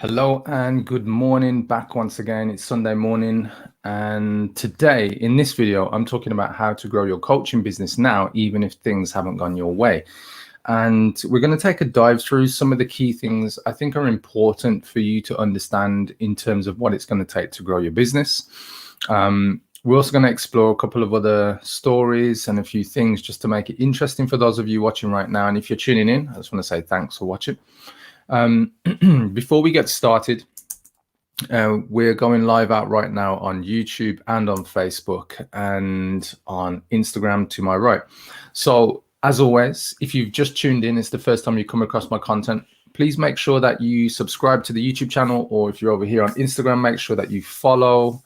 Hello and good morning. Back once again. It's Sunday morning, and today in this video I'm talking about how to grow your coaching business now, even if things haven't gone your way. And we're going to take a dive through some of the key things I think are important for you to understand in terms of what it's going to take to grow your business. We're also going to explore a couple of other stories and a few things just to make it interesting for those of you watching right now. And if you're tuning in, I just want to say thanks for watching. Before we get started, we're going live out right now on YouTube and on Facebook and on Instagram to my right. So as always, if you've just tuned in, it's the first time you come across my content, please make sure that you subscribe to the YouTube channel, or if you're over here on Instagram, make sure that you follow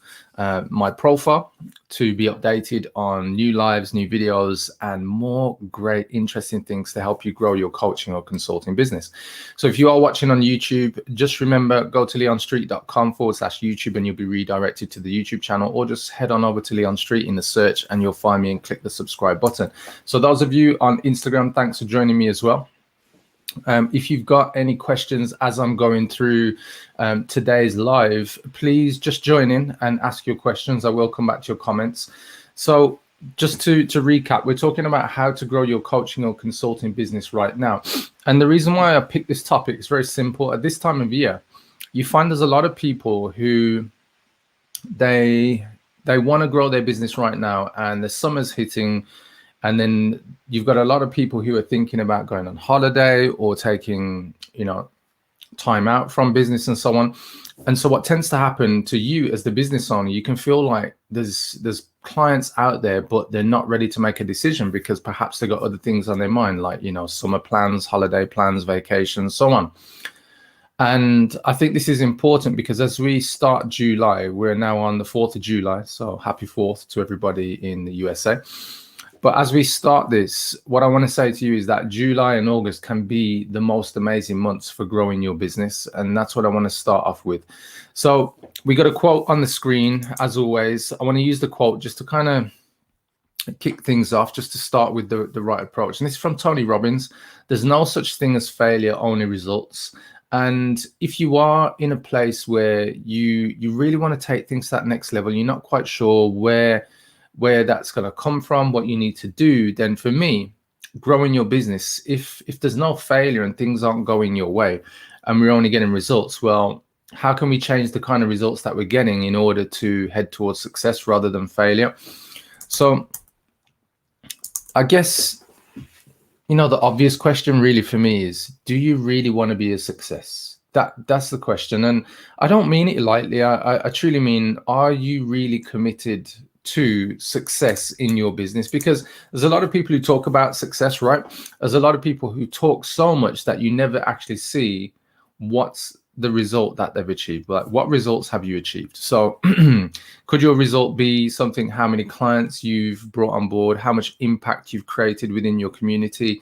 my profile to be updated on new lives, new videos, and more great, interesting things to help you grow your coaching or consulting business. So if you are watching on YouTube, just remember, go to leonstreet.com/YouTube and you'll be redirected to the YouTube channel, or just head on over to Leon Street in the search and you'll find me and click the subscribe button. So those of you on Instagram, thanks for joining me as well. If you've got any questions as I'm going through today's live, please just join in and ask your questions. I will come back to your comments. So just to recap, we're talking about how to grow your coaching or consulting business right now. And the reason why I picked this topic is very simple. At this time of year, you find there's a lot of people who they want to grow their business right now, and the summer's hitting. And then you've got a lot of people who are thinking about going on holiday or taking, time out from business and so on. And so what tends to happen to you as the business owner, you can feel like there's clients out there, but they're not ready to make a decision because perhaps they've got other things on their mind, like, summer plans, holiday plans, vacations, so on. And I think this is important because as we start July, we're now on the 4th of July. So happy 4th to everybody in the USA. But as we start this, what I want to say to you is that July and August can be the most amazing months for growing your business. And that's what I want to start off with. So we got a quote on the screen, as always. I want to use the quote just to kind of kick things off, just to start with the right approach. And this is from Tony Robbins. There's no such thing as failure, only results. And if you are in a place where you really want to take things to that next level, you're not quite sure where that's going to come from, what you need to do, then for me, growing your business, if there's no failure and things aren't going your way and we're only getting results, well, how can we change the kind of results that we're getting in order to head towards success rather than failure? So I guess, the obvious question really for me is, do you really want to be a success? That's the question. And I don't mean it lightly. I truly mean, are you really committed to success in your business? Because there's a lot of people who talk about success, right? There's a lot of people who talk so much that you never actually see what's the result that they've achieved. Like, what results have you achieved? So could your result be something, how many clients you've brought on board, how much impact you've created within your community,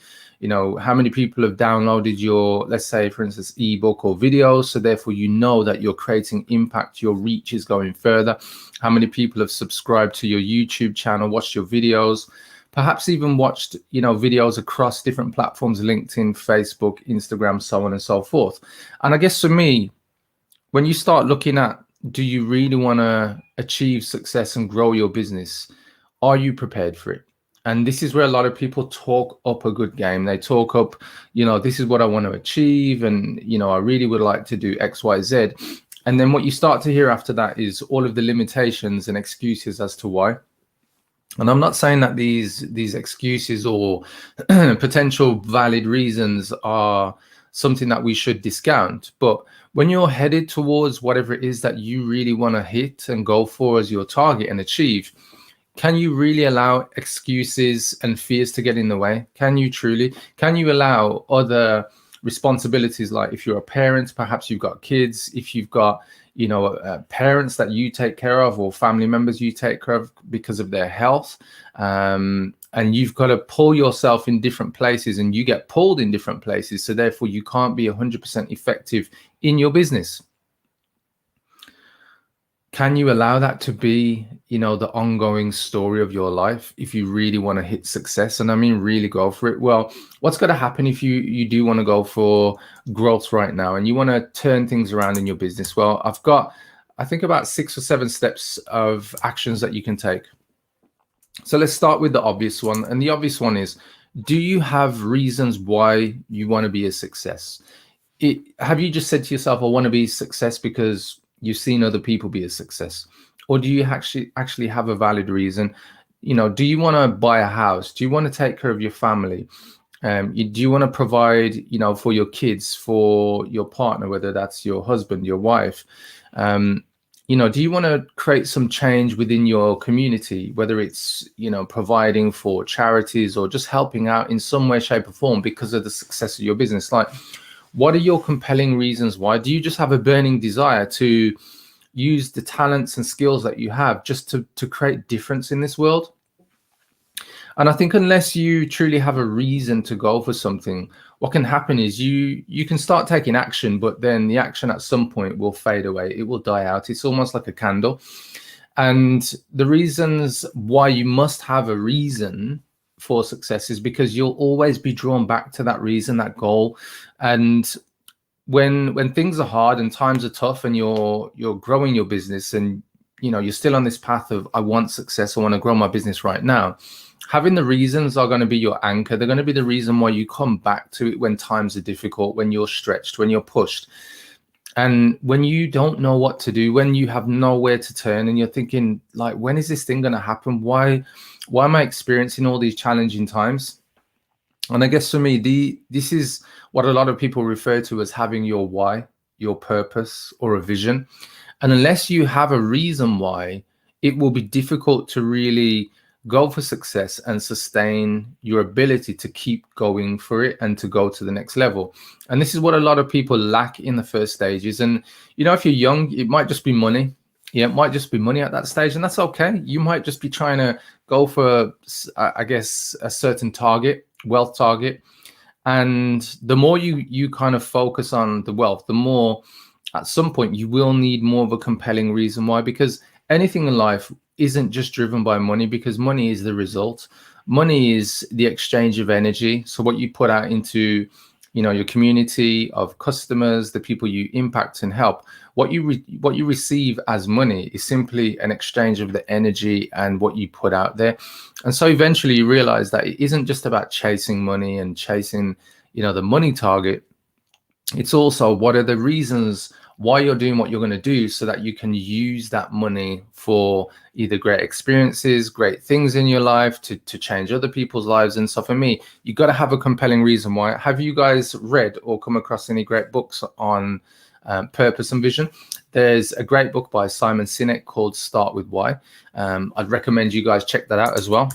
how many people have downloaded your, let's say, for instance, ebook or videos. So therefore, that you're creating impact, your reach is going further. How many people have subscribed to your YouTube channel, watched your videos, perhaps even watched, videos across different platforms, LinkedIn, Facebook, Instagram, so on and so forth. And I guess for me, when you start looking at, do you really want to achieve success and grow your business? Are you prepared for it? And this is where a lot of people talk up a good game. They talk up, this is what I want to achieve. And, I really would like to do X, Y, Z. And then what you start to hear after that is all of the limitations and excuses as to why. And I'm not saying that these excuses or potential valid reasons are something that we should discount. But when you're headed towards whatever it is that you really want to hit and go for as your target and achieve, can you really allow excuses and fears to get in the way? Can you truly? Can you allow other responsibilities, like if you're a parent, perhaps you've got kids, if you've got, parents that you take care of or family members you take care of because of their health, and you've got to pull yourself in different places and you get pulled in different places. So therefore, you can't be 100% effective in your business. can you allow that to be, the ongoing story of your life if you really want to hit success? And I mean, really go for it. Well, what's going to happen if you do want to go for growth right now and you want to turn things around in your business? Well, I've got, I think, about 6 or 7 steps of actions that you can take. So let's start with the obvious one. And the obvious one is, do you have reasons why you want to be a success? Have you just said to yourself, I want to be a success because you've seen other people be a success? Or do you actually have a valid reason? Do you want to buy a house? Do you want to take care of your family? Do you want to provide, for your kids, for your partner, whether that's your husband, your wife? Do you want to create some change within your community, whether it's, providing for charities or just helping out in some way, shape or form because of the success of your business? Like, what are your compelling reasons why? Do you just have a burning desire to use the talents and skills that you have just to create difference in this world? And I think unless you truly have a reason to go for something, what can happen is you can start taking action, but then the action at some point will fade away. It will die out. It's almost like a candle. And the reasons why you must have a reason for success is because you'll always be drawn back to that reason, that goal. And when things are hard and times are tough and you're growing your business and you're still on this path of, I want success, I want to grow my business right now, having the reasons are going to be your anchor. They're going to be the reason why you come back to it when times are difficult, when you're stretched, when you're pushed. And when you don't know what to do, when you have nowhere to turn and you're thinking, like, when is this thing going to happen? Why am I experiencing all these challenging times? And I guess for me, this is what a lot of people refer to as having your why, your purpose, or a vision. And unless you have a reason why, it will be difficult to really go for success and sustain your ability to keep going for it and to go to the next level. And this is what a lot of people lack in the first stages. And, if you're young, it might just be money. Yeah, it might just be money at that stage, and that's okay. You might just be trying to go for, I guess, a certain target, wealth target. And the more you kind of focus on the wealth, the more at some point you will need more of a compelling reason why, because anything in life isn't just driven by money, because money is the result. Money is the exchange of energy. So what you put out into, your community of customers, the people you impact and help, what you receive as money is simply an exchange of the energy and what you put out there. And so eventually you realize that it isn't just about chasing money and chasing, the money target. It's also, what are the reasons why you're doing what you're going to do, so that you can use that money for either great experiences, great things in your life, to change other people's lives. And so for me, you got to have a compelling reason why. Have you guys read or come across any great books on purpose and vision? There's a great book by Simon Sinek called Start With Why. I'd recommend you guys check that out as well.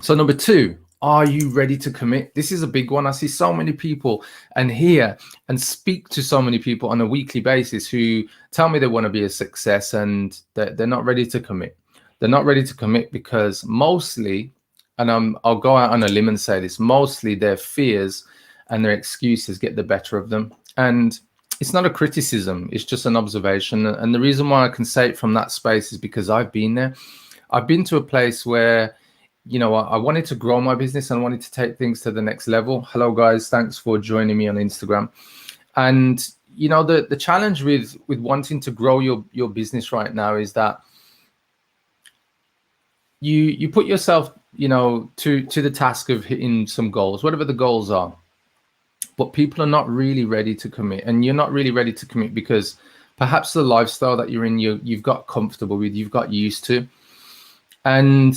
So number 2, are you ready to commit? This is a big one. I see so many people and hear and speak to so many people on a weekly basis who tell me they want to be a success and they're not ready to commit. They're not ready to commit because mostly, and I'll go out on a limb and say this, mostly their fears and their excuses get the better of them. And it's not a criticism, it's just an observation. And the reason why I can say it from that space is because I've been there. I've been to a place where, I wanted to grow my business and I wanted to take things to the next level. Hello, guys. Thanks for joining me on Instagram. And, the challenge with wanting to grow your business right now is that you put yourself, to the task of hitting some goals, whatever the goals are. But people are not really ready to commit. And you're not really ready to commit because perhaps the lifestyle that you're in, you've got comfortable with, you've got used to. And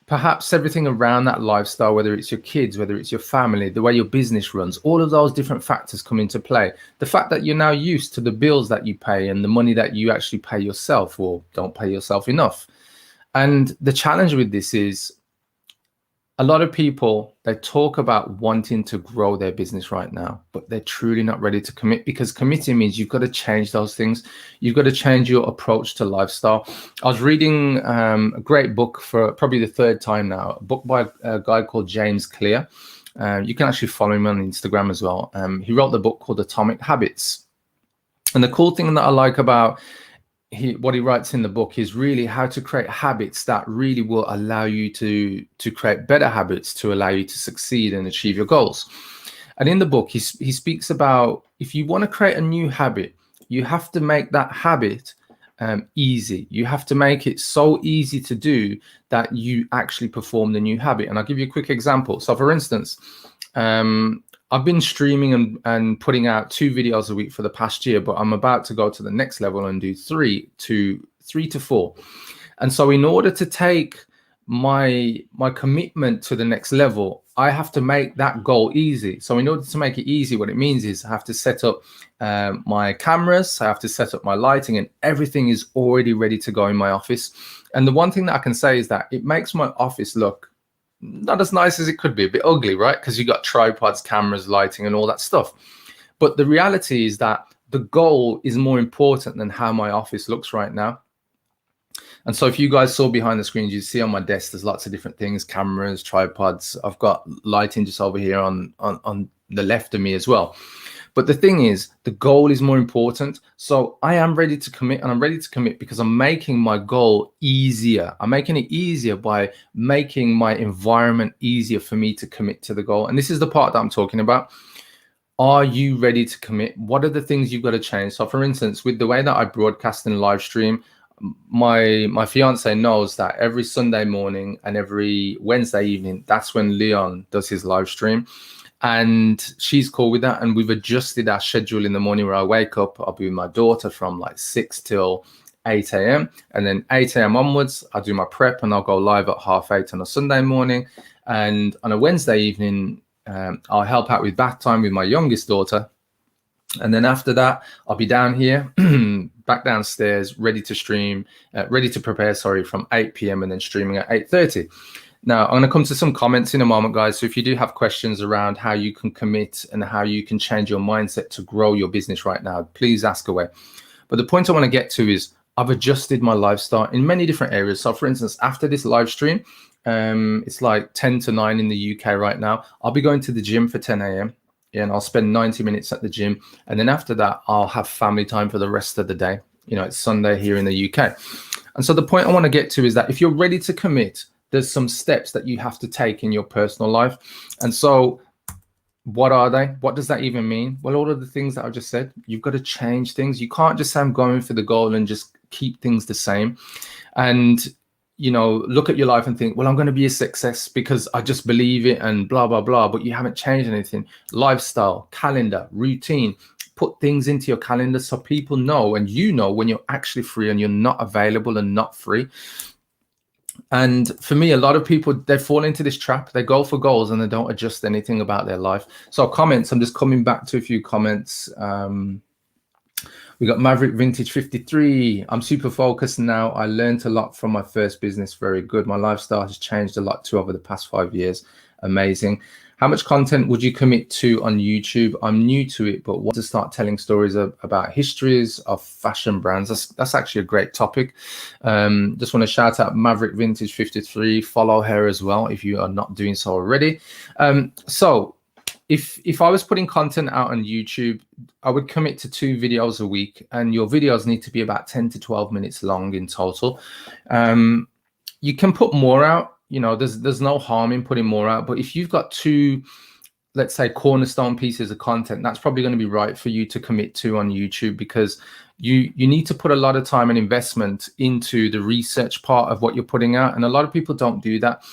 perhaps everything around that lifestyle, whether it's your kids, whether it's your family, the way your business runs, all of those different factors come into play. The fact that you're now used to the bills that you pay and the money that you actually pay yourself or don't pay yourself enough. And the challenge with this is a lot of people, they talk about wanting to grow their business right now, but they're truly not ready to commit, because committing means you've got to change those things. You've got to change your approach to lifestyle. I was reading a great book for probably the 3rd time now, a book by a guy called James Clear. You can actually follow him on Instagram as well. He wrote the book called Atomic Habits. And the cool thing that I like about what he writes in the book is really how to create habits that really will allow you to create better habits to allow you to succeed and achieve your goals. And in the book, he speaks about if you want to create a new habit, you have to make that habit easy. You have to make it so easy to do that you actually perform the new habit. And I'll give you a quick example. So for instance, I've been streaming and putting out 2 videos a week for the past year, but I'm about to go to the next level and do 3 to 4. And so in order to take my commitment to the next level, I have to make that goal easy. So in order to make it easy, what it means is I have to set up my cameras, I have to set up my lighting, and everything is already ready to go in my office. And the one thing that I can say is that it makes my office look not as nice as it could be, a bit ugly, right? Because you got tripods, cameras, lighting, and all that stuff. But the reality is that the goal is more important than how my office looks right now. And so if you guys saw behind the screens, you see on my desk, there's lots of different things, cameras, tripods. I've got lighting just over here on the left of me as well. But the thing is, the goal is more important. So I am ready to commit, and I'm ready to commit because I'm making my goal easier. I'm making it easier by making my environment easier for me to commit to the goal. And this is the part that I'm talking about. Are you ready to commit? What are the things you've got to change? So for instance, with the way that I broadcast and live stream, my fiance knows that every Sunday morning and every Wednesday evening, that's when Leon does his live stream. And she's cool with that. And we've adjusted our schedule in the morning where I wake up, I'll be with my daughter from like 6 till 8 a.m. And then 8 a.m. onwards, I'll do my prep and I'll go live at 7:30 on a Sunday morning. And on a Wednesday evening, I'll help out with bath time with my youngest daughter. And then after that, I'll be down here, back downstairs, ready to stream, ready to prepare, from 8 p.m. and then streaming at 8:30. Now, I'm going to come to some comments in a moment, guys. So if you do have questions around how you can commit and how you can change your mindset to grow your business right now, please ask away. But the point I want to get to is I've adjusted my lifestyle in many different areas. So for instance, after this live stream, it's like 10 to 9 in the UK right now. I'll be going to the gym for 10 a.m. and I'll spend 90 minutes at the gym. And then after that, I'll have family time for the rest of the day. It's Sunday here in the UK. And so the point I want to get to is that if you're ready to commit, there's some steps that you have to take in your personal life. And so what are they? What does that even mean? Well, all of the things that I just said, you've got to change things. You can't just say I'm going for the goal and just keep things the same. And look at your life and think, well, I'm going to be a success because I just believe it and blah, blah, blah, but you haven't changed anything. Lifestyle, calendar, routine, put things into your calendar so people know and when you're actually free and you're not available and not free. And for me, a lot of people, they fall into this trap. They go for goals and they don't adjust anything about their life. So comments, I'm just coming back to a few comments. We got Maverick Vintage 53. I'm super focused now. I learned a lot from my first business. Very good. My lifestyle has changed a lot too over the past 5 years. Amazing. How much content would you commit to on YouTube? I'm new to it, but want to start telling stories about histories of fashion brands. That's actually a great topic. Just want to shout out Maverick Vintage 53. Follow her as well if you are not doing so already. So if I was putting content out on YouTube, I would commit to 2 videos a week, and your videos need to be about 10 to 12 minutes long in total. You can put more out. There's no harm in putting more out, but if you've got 2, let's say, cornerstone pieces of content, that's probably going to be right for you to commit to on YouTube, because you need to put a lot of time and investment into the research part of what you're putting out. And a lot of people don't do that.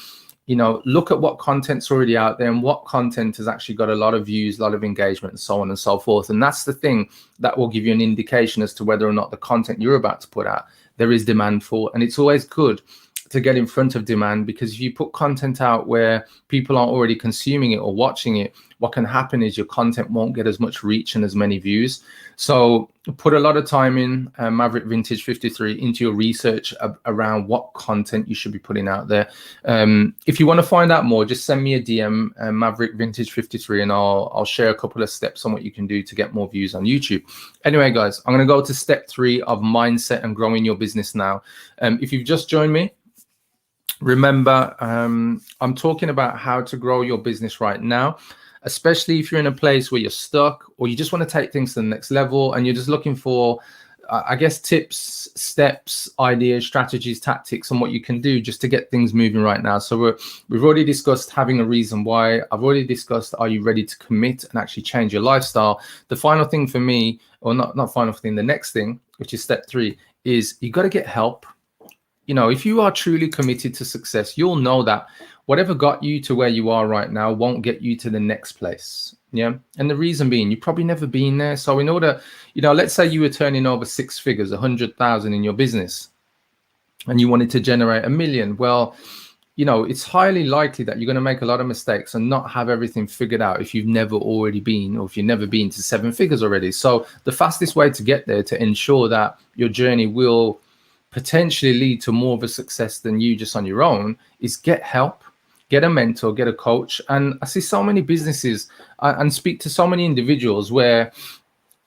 Look at what content's already out there and what content has actually got a lot of views, a lot of engagement, and so on and so forth. And that's the thing that will give you an indication as to whether or not the content you're about to put out, there is demand for. And it's always good to get in front of demand, because if you put content out where people aren't already consuming it or watching it, what can happen is your content won't get as much reach and as many views. So put a lot of time in, Maverick Vintage 53, into your research around what content you should be putting out there. If you want to find out more, just send me a DM, Maverick Vintage 53, and I'll share a couple of steps on what you can do to get more views on YouTube. Anyway, guys, I'm going to go to step 3 of mindset and growing your business now. If you've just joined me, remember, I'm talking about how to grow your business right now, especially if you're in a place where you're stuck or you just want to take things to the next level and you're just looking for I guess, tips, steps, ideas, strategies, tactics on what you can do just to get things moving right now. So we've already discussed having a reason why. I've already discussed, are you ready to commit and actually change your lifestyle? The final thing for me, or not final thing, the next thing, which is step 3, is you got to get help. You know, if you are truly committed to success, you'll know that whatever got you to where you are right now won't get you to the next place. Yeah. And the reason being, you've probably never been there. So in order, you know, let's say you were turning over 6 figures, 100,000 in your business, and you wanted to generate 1 million. Well, you know, it's highly likely that you're going to make a lot of mistakes and not have everything figured out if you've never already been, or if you've never been to 7 figures already. So the fastest way to get there, to ensure that your journey will potentially lead to more of a success than you just on your own, is get help, get a mentor, get a coach. And I see so many businesses and speak to so many individuals where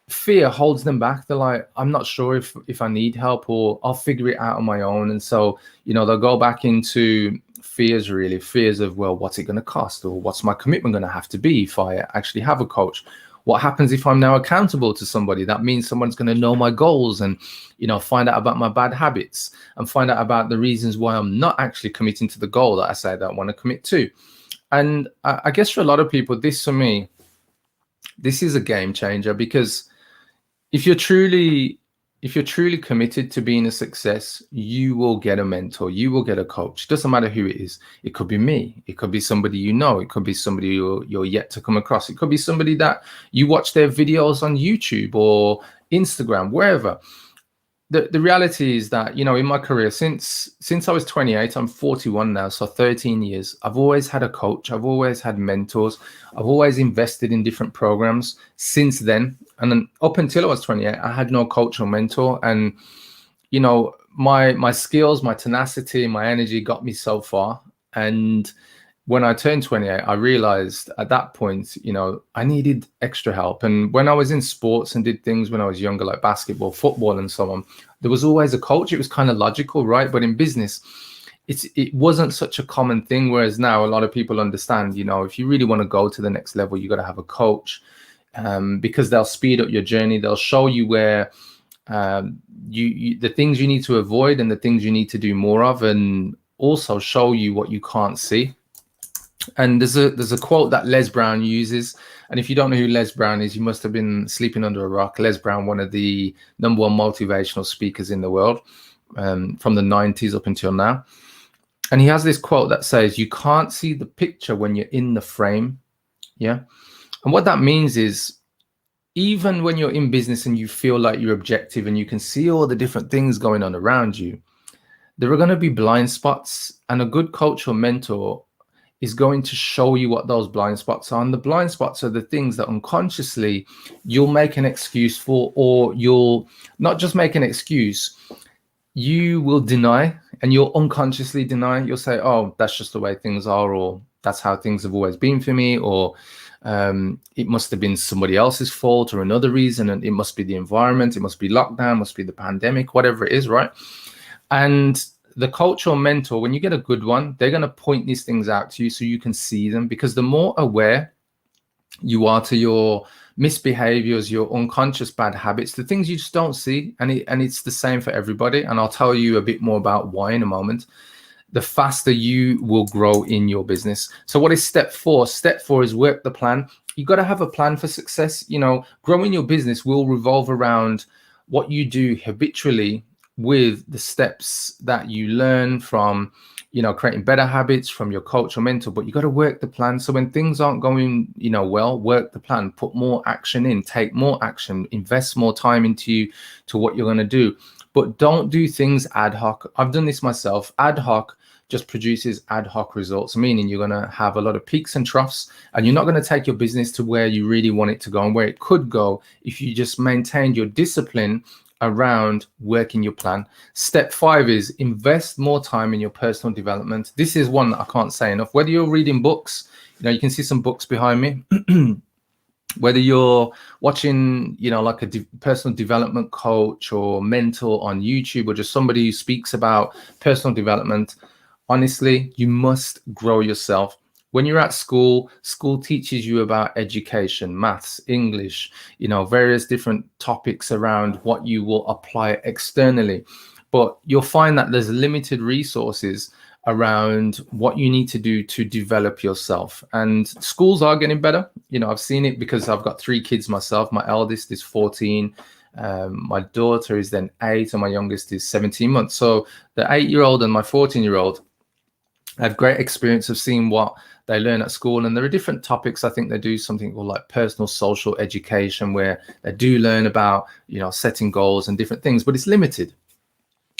fear holds them back. They're like, I'm not sure if I need help, or I'll figure it out on my own. And so, you know, they'll go back into fears of, well, what's it going to cost, or what's my commitment going to have to be if I actually have a coach? What happens if I'm now accountable to somebody? That means someone's going to know my goals and, you know, find out about my bad habits and find out about the reasons why I'm not actually committing to the goal that I say that I want to commit to. And I guess for a lot of people, this, for me, this is a game changer, because if you're truly committed to being a success, you will get a mentor, you will get a coach. Doesn't matter who it is. It could be me, it could be somebody you know, it could be somebody you're yet to come across, it could be somebody that you watch their videos on YouTube or Instagram, wherever. The reality is that, you know, in my career, since I was 28, I'm 41 now, so 13 years, I've always had a coach, I've always had mentors, I've always invested in different programs since then. And then up until I was 28, I had no coach or mentor. And, you know, my skills, my tenacity, my energy got me so far. And when I turned 28, I realized at that point, you know, I needed extra help. And when I was in sports and did things when I was younger, like basketball, football, and so on, there was always a coach. It was kind of logical, right? But in business, it wasn't such a common thing. Whereas now a lot of people understand, you know, if you really want to go to the next level, you got to have a coach, because they'll speed up your journey. They'll show you where the things you need to avoid and the things you need to do more of, and also show you what you can't see. And there's a quote that Les Brown uses. And if you don't know who Les Brown is, you must have been sleeping under a rock. Les Brown, one of the #1 motivational speakers in the world, from the 90s up until now. And he has this quote that says, you can't see the picture when you're in the frame. Yeah. And what that means is, even when you're in business and you feel like you're objective and you can see all the different things going on around you, there are going to be blind spots, and a good coach or mentor is going to show you what those blind spots are. And the blind spots are the things that unconsciously you'll make an excuse for, or you'll not just make an excuse, you will deny, and you'll unconsciously deny. You'll say, oh, that's just the way things are, or that's how things have always been for me, or it must have been somebody else's fault, or another reason, and it must be the environment, it must be lockdown, must be the pandemic, whatever it is, right? And the coach or mentor, when you get a good one, they're going to point these things out to you so you can see them, because the more aware you are to your misbehaviors, your unconscious bad habits, the things you just don't see, and it's the same for everybody. And I'll tell you a bit more about why in a moment. The faster you will grow in your business. So what is step 4? Step 4 is work the plan. You got to have a plan for success. You know, growing your business will revolve around what you do habitually, with the steps that you learn from, you know, creating better habits from your coach or mentor. But you got to work the plan. So when things aren't going, you know, well, work the plan, put more action in, take more action, invest more time into what you're going to do. But don't do things ad hoc. I've done this myself. Ad hoc just produces ad hoc results, meaning you're going to have a lot of peaks and troughs, and you're not going to take your business to where you really want it to go and where it could go if you just maintain your discipline around working your plan. Step 5 is invest more time in your personal development. This is one that I can't say enough. Whether you're reading books, you know, you can see some books behind me, whether you're watching, you know, like a personal development coach or mentor on YouTube, or just somebody who speaks about personal development, honestly, you must grow yourself. When you're at school, school teaches you about education, maths, English, various different topics around what you will apply externally. But you'll find that there's limited resources around what you need to do to develop yourself. And schools are getting better. I've seen it because I've got 3 kids myself. My eldest is 14. My daughter is then 8, and my youngest is 17 months. So the 8-year-old and my 14-year-old have great experience of seeing what they learn at school. And there are different topics. I think they do something called like personal social education, where they do learn about, setting goals and different things, but it's limited.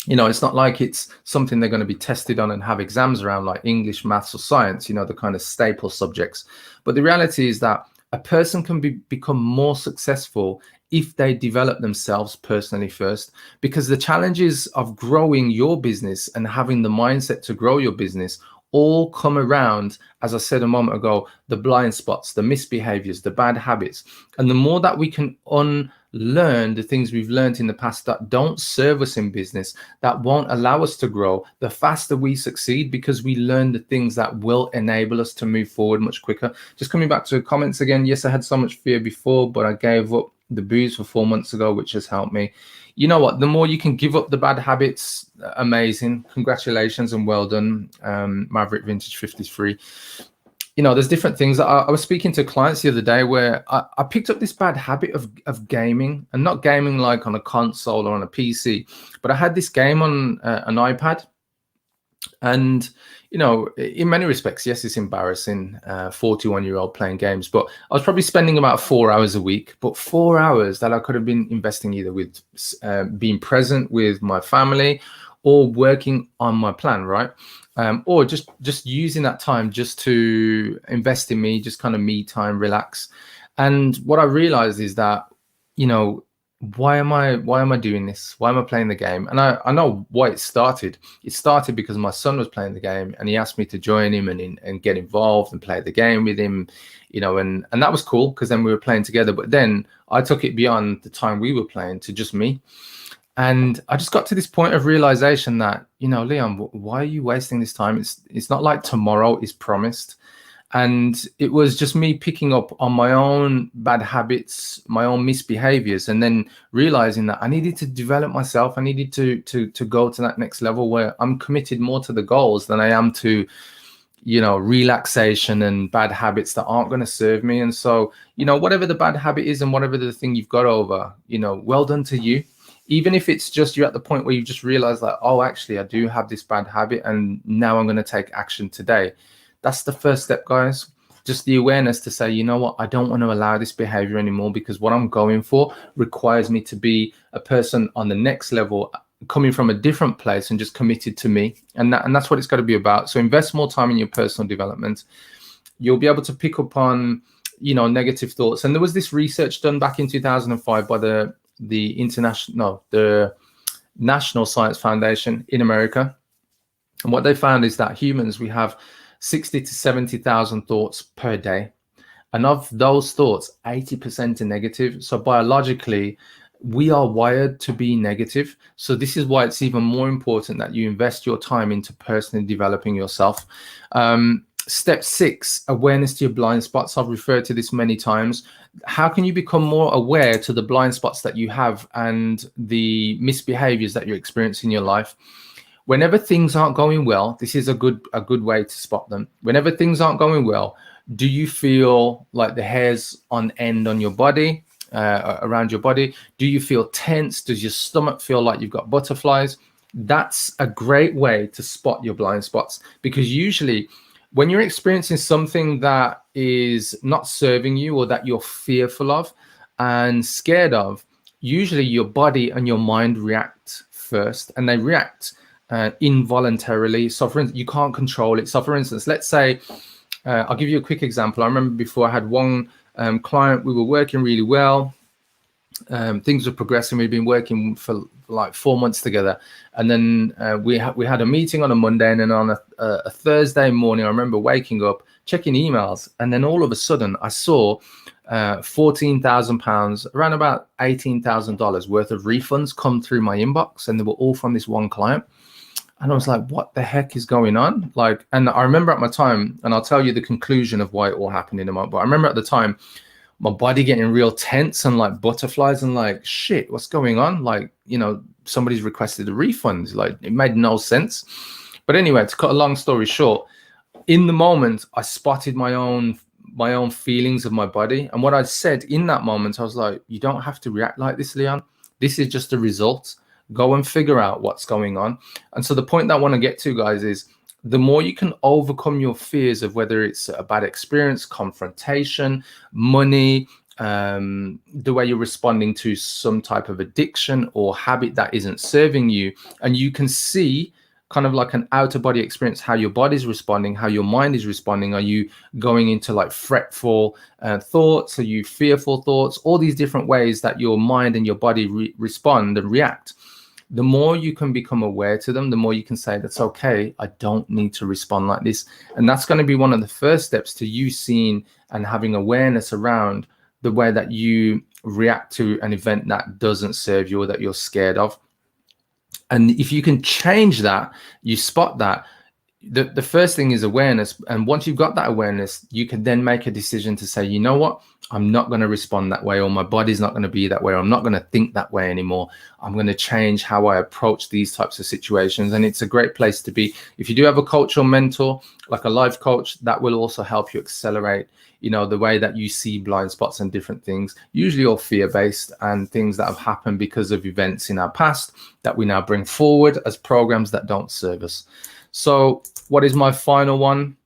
It's not like it's something they're going to be tested on and have exams around, like English, maths, or science, the kind of staple subjects. But the reality is that a person can become more successful if they develop themselves personally first, because the challenges of growing your business and having the mindset to grow your business all come around, as I said a moment ago, the blind spots, the misbehaviors, the bad habits. And the more that we can unlearn the things we've learned in the past that don't serve us in business, that won't allow us to grow, the faster we succeed, because we learn the things that will enable us to move forward much quicker. Just coming back to the comments again, yes, I had so much fear before, but I gave up the booze for 4 months ago, which has helped me. You know what? The more you can give up the bad habits, amazing. Congratulations and well done, Maverick Vintage 53. There's different things. I was speaking to clients the other day where I picked up this bad habit of gaming, and not gaming like on a console or on a PC, but I had this game on an iPad. And, in many respects, yes, it's embarrassing, 41-year-old playing games, but I was probably spending about 4 hours a week, but 4 hours that I could have been investing either with being present with my family or working on my plan, right? Or just using that time just to invest in me, just kind of me time, relax. And what I realized is that, why am I doing this? Why am I playing the game? And I know why it started. It started because my son was playing the game and he asked me to join him and get involved and play the game with him, and that was cool because then we were playing together. But then I took it beyond the time we were playing to just me. And I just got to this point of realization that, Leon, why are you wasting this time? It's not like tomorrow is promised. And it was just me picking up on my own bad habits, my own misbehaviors, and then realizing that I needed to develop myself. I needed to go to that next level where I'm committed more to the goals than I am to, relaxation and bad habits that aren't going to serve me. And so, whatever the bad habit is and whatever the thing you've got over, well done to you. Even if it's just you're at the point where you just realize that, oh, actually, I do have this bad habit and now I'm going to take action today. That's the first step, guys. Just the awareness to say, you know what, I don't want to allow this behavior anymore, because what I'm going for requires me to be a person on the next level, coming from a different place and just committed to me. And that's what it's got to be about. So invest more time in your personal development. You'll be able to pick up on, negative thoughts. And there was this research done back in 2005 by the National Science Foundation in America. And what they found is that humans, we have 60 to 70,000 thoughts per day. And of those thoughts, 80% are negative. So biologically, we are wired to be negative. So this is why it's even more important that you invest your time into personally developing yourself. Step 6, awareness to your blind spots. I've referred to this many times. How can you become more aware to the blind spots that you have and the misbehaviors that you experience in your life? Whenever things aren't going well, this is a good way to spot them. Whenever things aren't going well, do you feel like the hairs on end on your body, around your body? Do you feel tense? Does your stomach feel like you've got butterflies? That's a great way to spot your blind spots, because usually when you're experiencing something that is not serving you or that you're fearful of and scared of, usually your body and your mind react first, and they react involuntarily. So for instance, you can't control it. So for instance, let's say, I'll give you a quick example. I remember before I had one client, we were working really well. Things were progressing. We'd been working for like 4 months together. And then we had a meeting on a Monday, and then on a Thursday morning, I remember waking up, checking emails. And then all of a sudden I saw £14,000, around about $18,000 worth of refunds come through my inbox. And they were all from this one client. And I was like, what the heck is going on? Like, and I remember at my time, and I'll tell you the conclusion of why it all happened in a moment, but I remember at the time, my body getting real tense and like butterflies and like, shit, what's going on? Like, somebody's requested a refund. Like, it made no sense. But anyway, to cut a long story short, in the moment, I spotted my own feelings of my body. And what I said in that moment, I was like, you don't have to react like this, Leon. This is just a result. Go and figure out what's going on. And so the point that I want to get to, guys, is the more you can overcome your fears of whether it's a bad experience, confrontation, money, the way you're responding to some type of addiction or habit that isn't serving you, and you can see kind of like an outer body experience, how your body's responding, how your mind is responding. Are you going into like fretful thoughts? Are you fearful thoughts? All these different ways that your mind and your body respond and react. The more you can become aware to them, the more you can say, that's okay, I don't need to respond like this. And that's going to be one of the first steps to you seeing and having awareness around the way that you react to an event that doesn't serve you or that you're scared of. And if you can change that, you spot that, the first thing is awareness. And once you've got that awareness, you can then make a decision to say, you know what, I'm not going to respond that way, or my body's not going to be that way, or I'm not going to think that way anymore. I'm going to change how I approach these types of situations. And it's a great place to be. If you do have a coach or mentor, like a life coach, that will also help you accelerate, the way that you see blind spots and different things, usually all fear-based and things that have happened because of events in our past that we now bring forward as programs that don't serve us. So what is my final one?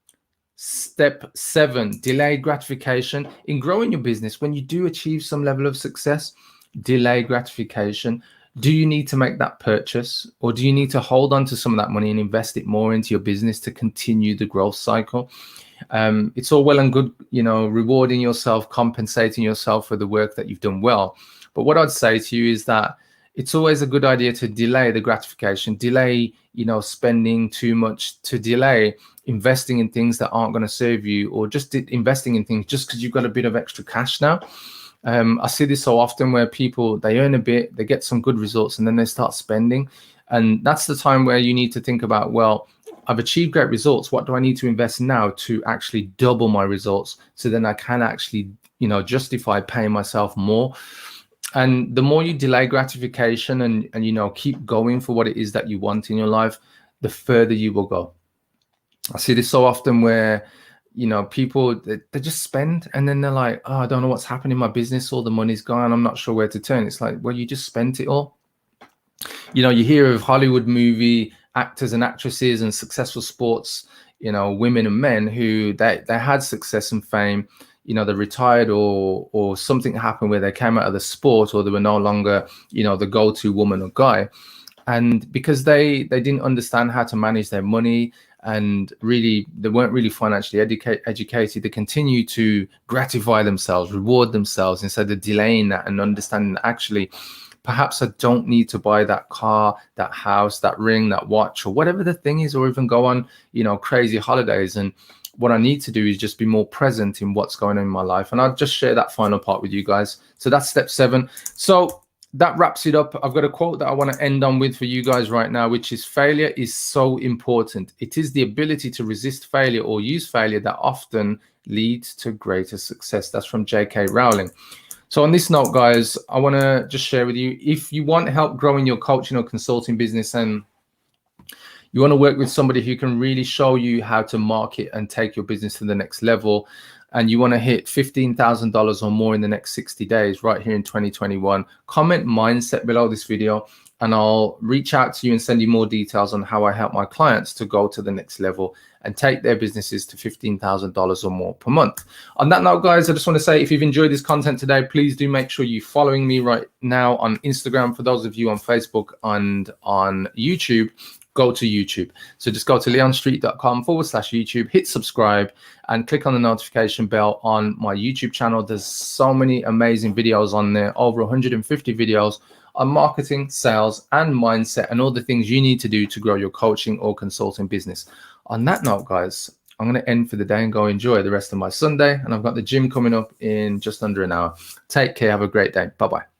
Step 7, delayed gratification. In growing your business, when you do achieve some level of success, delay gratification. Do you need to make that purchase, or do you need to hold on to some of that money and invest it more into your business to continue the growth cycle? It's all well and good, rewarding yourself, compensating yourself for the work that you've done well. But what I'd say to you is that it's always a good idea to delay the gratification, delay, spending too much, to delay investing in things that aren't going to serve you, or just investing in things just because you've got a bit of extra cash now. I see this so often where people, they earn a bit, they get some good results, and then they start spending. And that's the time where you need to think about, well, I've achieved great results. What do I need to invest now to actually double my results, so then I can actually, justify paying myself more? And the more you delay gratification and keep going for what it is that you want in your life, the further you will go. I see this so often where, people, they just spend, and then they're like, oh, I don't know what's happening in my business. All the money's gone. I'm not sure where to turn. It's like, well, you just spent it all. You hear of Hollywood movie actors and actresses and successful sports, women and men who they had success and fame. They retired, or something happened where they came out of the sport, or they were no longer, the go-to woman or guy. And because they didn't understand how to manage their money, and really they weren't really financially educated, they continue to gratify themselves, reward themselves, instead of delaying that and understanding that actually, perhaps I don't need to buy that car, that house, that ring, that watch, or whatever the thing is, or even go on, crazy holidays. And what I need to do is just be more present in what's going on in my life. And I'll just share that final part with you guys. So that's step 7. So that wraps it up. I've got a quote that I want to end on with for you guys right now, which is, failure is so important. It is the ability to resist failure or use failure that often leads to greater success. That's from J.K. Rowling. So on this note, guys, I want to just share with you, if you want help growing your coaching or consulting business, and you want to work with somebody who can really show you how to market and take your business to the next level, and you want to hit $15,000 or more in the next 60 days right here in 2021, comment mindset below this video, and I'll reach out to you and send you more details on how I help my clients to go to the next level and take their businesses to $15,000 or more per month. On that note, guys, I just want to say, if you've enjoyed this content today, please do make sure you're following me right now on Instagram. For those of you on Facebook and on YouTube, go to YouTube. So just go to leonstreet.com/YouTube, hit subscribe, and click on the notification bell on my YouTube channel. There's so many amazing videos on there, over 150 videos on marketing, sales, and mindset, and all the things you need to do to grow your coaching or consulting business. On that note, guys, I'm going to end for the day and go enjoy the rest of my Sunday. And I've got the gym coming up in just under an hour. Take care. Have a great day. Bye-bye.